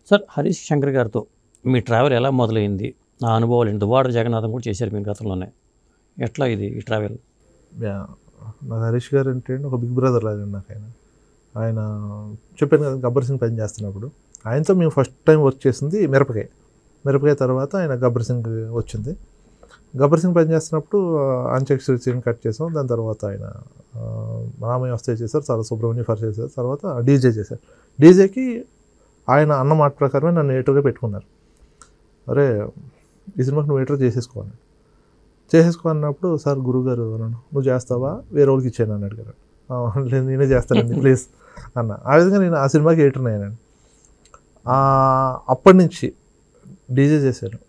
Sir Harish Shankar గారితో మీ travel ఎలా మొదలైంది, నా అనుభవాలు ఏంటి? దువ్వాడ జగన్నాథం కూడా చేశారు మీ గతంలోనే, ఎట్లా ఇది ఈ ట్రావెల్? నాకు హరీష్ గారు అంటే ఒక బిగ్ బ్రదర్ లాగా నాకు ఆయన చెప్పాను కదా గబ్బర్ సింగ్ పని చేస్తున్నప్పుడు ఆయనతో మేము ఫస్ట్ టైం వర్క్ చేసింది మిరపకాయ తర్వాత ఆయన గబ్బర్ సింగ్ వచ్చింది. గబ్బర్ సింగ్ పని చేస్తున్నప్పుడు అంత్యక్షరి సీన్ కట్ చేసాం. దాని తర్వాత ఆయన రామయ్య వస్తే చేశారు, చాలా సుబ్రహ్మణ్య ఫర్ చేశారు, తర్వాత డీజే చేశారు. డీజేకి ఆయన అన్న మాట ప్రకారమే నన్ను ఎడిటర్గా పెట్టుకున్నారు. అరే ఈ సినిమాకి నువ్వు ఎడిటర్ చేసేసుకో అన్నప్పుడు, సార్ గురుగారు నువ్వు చేస్తావా, వేరే వాళ్ళకి ఇచ్చాను అని అడిగారు. లేదు నేనే చేస్తానండి ప్లీజ్ అన్న. ఆ విధంగా నేను ఆ సినిమాకి ఎడిటర్ అయ్యానండి. అప్పటి నుంచి డీజే చేశాను,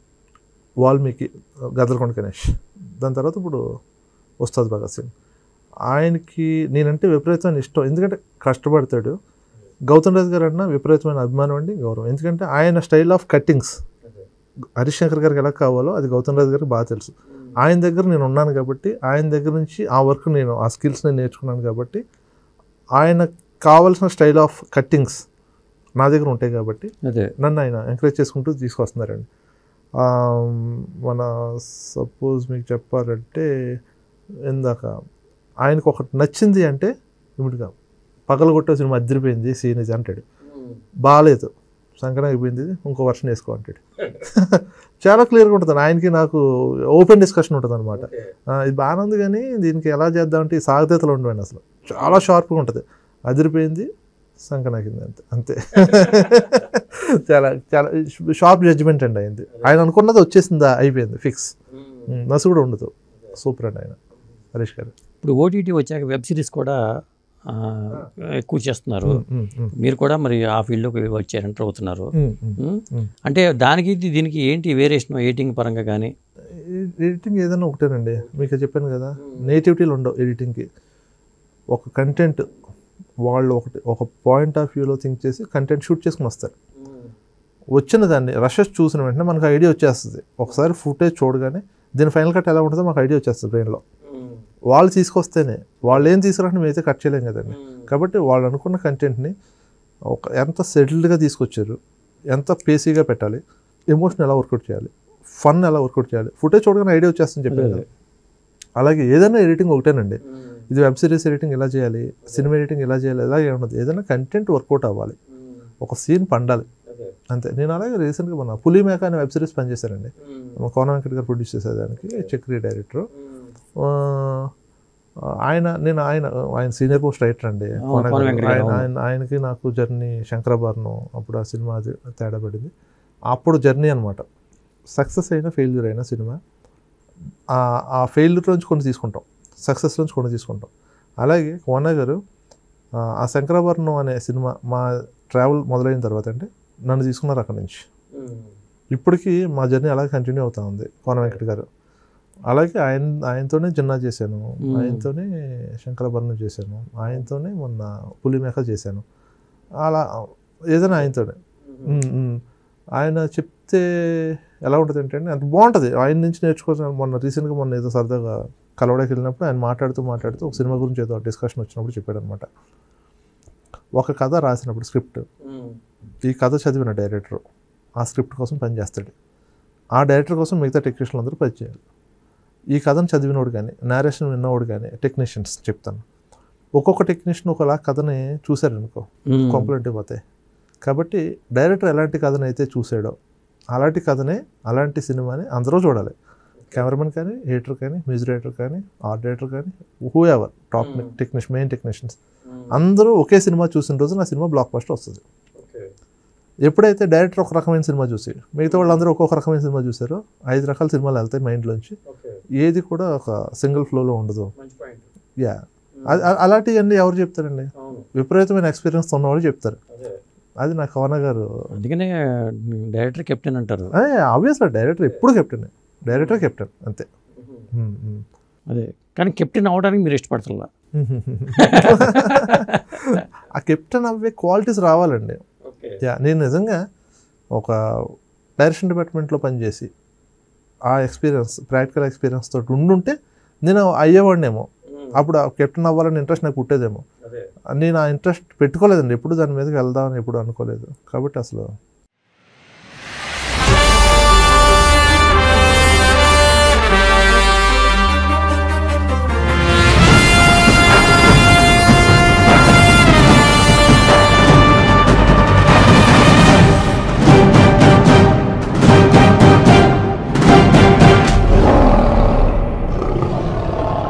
వాల్మీకి, గద్దలకొండ గణేష్, దాని తర్వాత ఇప్పుడు ఉస్తాద్ భగత్ సింగ్. ఆయనకి నేనంటే విపరీతమైన ఇష్టం, ఎందుకంటే కష్టపడతాడు. గౌతమ్ రాజు గారు అన్న విపరీతమైన అభిమానం అండి, గౌరవం. ఎందుకంటే ఆయన style of cuttings Harish Shankar గారికి ఎలా కావాలో అది గౌతమ్ రాజు గారికి బాగా తెలుసు. ఆయన దగ్గర నేను ఉన్నాను కాబట్టి, ఆయన దగ్గర నుంచి ఆ వర్క్ నేను ఆ స్కిల్స్ నేను నేర్చుకున్నాను కాబట్టి, ఆయన కావాల్సిన స్టైల్ ఆఫ్ కట్టింగ్స్ నా దగ్గర ఉంటాయి కాబట్టి నన్ను ఆయన ఎంకరేజ్ చేసుకుంటూ తీసుకొస్తున్నారండి. మన సపోజ్ మీకు చెప్పాలంటే ఇందాక ఆయనకు ఒకటి నచ్చింది అంటే ఇమిడిగా పగలగొట్టే సినిమా అదిరిపోయింది సీన్ ఇది అంటాడు, బాగాలేదు సంకటం అయిపోయింది ఇంకో వర్షన్ వేసుకో అంటాడు. చాలా క్లియర్గా ఉంటుంది ఆయనకి, నాకు ఓపెన్ డిస్కషన్ ఉంటుంది అనమాట. ఇది బాగానే ఉంది కానీ దీనికి ఎలా చేద్దామంటే ఈ సాగతీతలు ఉండవండి, అసలు చాలా షార్ప్గా ఉంటుంది. అదిరిపోయింది సంకనాకింది అంతే. చాలా చాలా షార్ప్ జడ్జిమెంట్ అండి అయింది. ఆయన అనుకున్నది వచ్చేసిందా, అయిపోయింది ఫిక్స్, నసు కూడా ఉండదు. సూపర్ అండి ఆయన హరీష్ గారు. ఇప్పుడు ఓటీటీ వచ్చాక వెబ్ సిరీస్ కూడా ఎక్కువ చేస్తున్నారు, మీరు కూడా మరి ఆ ఫీల్డ్లోకి వచ్చారు, ఎంటర్ అవుతున్నారు. అంటే దానికి దీనికి ఏంటి వేరియేషన్ ఎడిటింగ్ పరంగా? కానీ ఎడిటింగ్ ఏదైనా ఒకటేనండి, మీకు చెప్పాను కదా, నేటివిటీలు ఉండవు ఎడిటింగ్కి. ఒక కంటెంట్ వాళ్ళు ఒక పాయింట్ ఆఫ్ వ్యూలో థింక్ చేసి కంటెంట్ షూట్ చేసుకుని వస్తారు. వచ్చిన దాన్ని రషెస్ చూసిన వెంటనే మనకు ఐడియా వచ్చేస్తుంది. ఒకసారి ఫుటేజ్ చూడగానే దీని ఫైనల్ కట్ ఎలా ఉంటుందో మాకు ఐడియా వచ్చేస్తుంది బ్రెయిన్లో. వాళ్ళు తీసుకొస్తేనే, వాళ్ళు ఏం తీసుకురాని మేమైతే కట్ చేయలేం కదండి. కాబట్టి వాళ్ళు అనుకున్న కంటెంట్ని ఎంత సెటిల్డ్గా తీసుకొచ్చారు, ఎంత పేసీగా పెట్టాలి, ఎమోషన్ ఎలా వర్కౌట్ చేయాలి, ఫన్ ఎలా వర్కౌట్ చేయాలి, ఫుటేజ్ చూడగానే ఐడియా వచ్చేస్తుంది చెప్పారు కదా. అలాగే ఏదైనా ఎడిటింగ్ ఒకటేనండి, ఇది వెబ్ సిరీస్ ఎడిటింగ్ ఎలా చేయాలి, సినిమా ఎడిటింగ్ ఎలా చేయాలి, అలాగే ఉన్నది. ఏదైనా కంటెంట్ వర్కౌట్ అవ్వాలి, ఒక సీన్ పండాలి అంతే. నేను అలాగే రీసెంట్గా మన పులిమేక అనే వెబ్ సిరీస్ పనిచేశానండి, కోన వెంకట్ గారు ప్రొడ్యూస్ చేసేదానికి, చక్రి డైరెక్టర్. ఆయన సీనియర్ పోస్ట్ రైటర్ అండి. ఆయనకి నాకు జర్నీ శంకరాభరణం, అప్పుడు ఆ సినిమా తేడా పడింది. అప్పుడు జర్నీ అనమాట. సక్సెస్ అయినా ఫెయిల్యూర్ అయినా సినిమా, ఆ ఫెయిల్యూర్ నుంచి కొన్ని తీసుకుంటాం, సక్సెస్ నుంచి కొన్ని తీసుకుంటాం. అలాగే కోన గారు ఆ శంకరాభరణం అనే సినిమా మా ట్రావెల్ మొదలైన తర్వాత అంటే నన్ను తీసుకున్నారు అక్కడి నుంచి. ఇప్పటికీ మా జర్నీ అలాగే కంటిన్యూ అవుతూ ఉంది. కోన వెంకట్ గారు అలాగే ఆయనతోనే జిన్నా చేశాను, ఆయనతోనే శంకరాభరణం చేశాను, ఆయనతోనే మొన్న పులిమేక చేశాను. అలా ఏదైనా ఆయనతోనే. ఆయన చెప్తే ఎలా ఉంటుంది అంటే అంత బాగుంటుంది, ఆయన నుంచి నేర్చుకోవచ్చు. మొన్న ఏదో సరదాగా కలవడానికి వెళ్ళినప్పుడు ఆయన మాట్లాడుతూ ఒక సినిమా గురించి ఏదో డిస్కషన్ వచ్చినప్పుడు చెప్పాడు అనమాట. ఒక కథ రాసినప్పుడు స్క్రిప్ట్, ఈ కథ చదివిన డైరెక్టర్ ఆ స్క్రిప్ట్ కోసం పనిచేస్తాడు, ఆ డైరెక్టర్ కోసం మిగతా టెక్నీషియన్లు అందరూ పనిచేయాలి. ఈ కథను చదివినోడు కానీ, నేరేషన్ విన్నవాడు కానీ, టెక్నీషియన్స్ చెప్తాను, ఒక్కొక్క టెక్నీషియన్ ఒకలా కథని చూశారనుకో కాంప్లిమెంట్ పోతాయి. కాబట్టి డైరెక్టర్ ఎలాంటి కథను అయితే చూసాడో అలాంటి కథనే, అలాంటి సినిమాని అందరూ చూడాలి. కెమెరామెన్ కానీ, ఎడిటర్ కానీ, మ్యూజిక్ డైరెక్టర్ కానీ, ఆర్ట్ డైరెక్టర్ కానీ, who ever top main technicians అందరూ ఒకే సినిమా చూసిన రోజు నా సినిమా బ్లాక్ బస్టర్ వస్తుంది. ఎప్పుడైతే డైరెక్టర్ ఒక రకమైన సినిమా చూసి మిగతా వాళ్ళందరూ ఒక్కొక్క రకమైన సినిమా చూసారో 5 రకాల సినిమాలు వెళ్తాయి మైండ్లోంచి, ఏది కూడా ఒక సింగిల్ ఫ్లోలో ఉండదు. యా, అలాంటివన్నీ ఎవరు చెప్తారండి? విపరీతమైన ఎక్స్పీరియన్స్ ఉన్నవాళ్ళు చెప్తారు. అది నా కోన గారు. అందుకనే డైరెక్టర్ కెప్టెన్ అంటారు. ఆబ్వియస్గా డైరెక్టర్ ఎప్పుడు కెప్టెన్, డైరెక్టర్ కెప్టెన్ అంతే. అదే, కానీ కెప్టెన్ అవడానికి మీరు ఇష్టపడతారా? ఆ కెప్టెన్ అవే క్వాలిటీస్ రావాలండి. నేను నిజంగా ఒక డైరెక్షన్ డిపార్ట్మెంట్లో పనిచేసి ఆ ఎక్స్పీరియన్స్, ప్రాక్టికల్ ఎక్స్పీరియన్స్ తోటి ఉండుంటే నేను అయ్యేవాడినేమో. అప్పుడు ఆ కెప్టెన్ అవ్వాలని ఇంట్రెస్ట్ నాకు పుట్టేదేమో. నేను ఆ ఇంట్రెస్ట్ పెట్టుకోలేదండి, ఎప్పుడు దాని మీదకి వెళ్దామని ఎప్పుడు అనుకోలేదు. కాబట్టి అసలు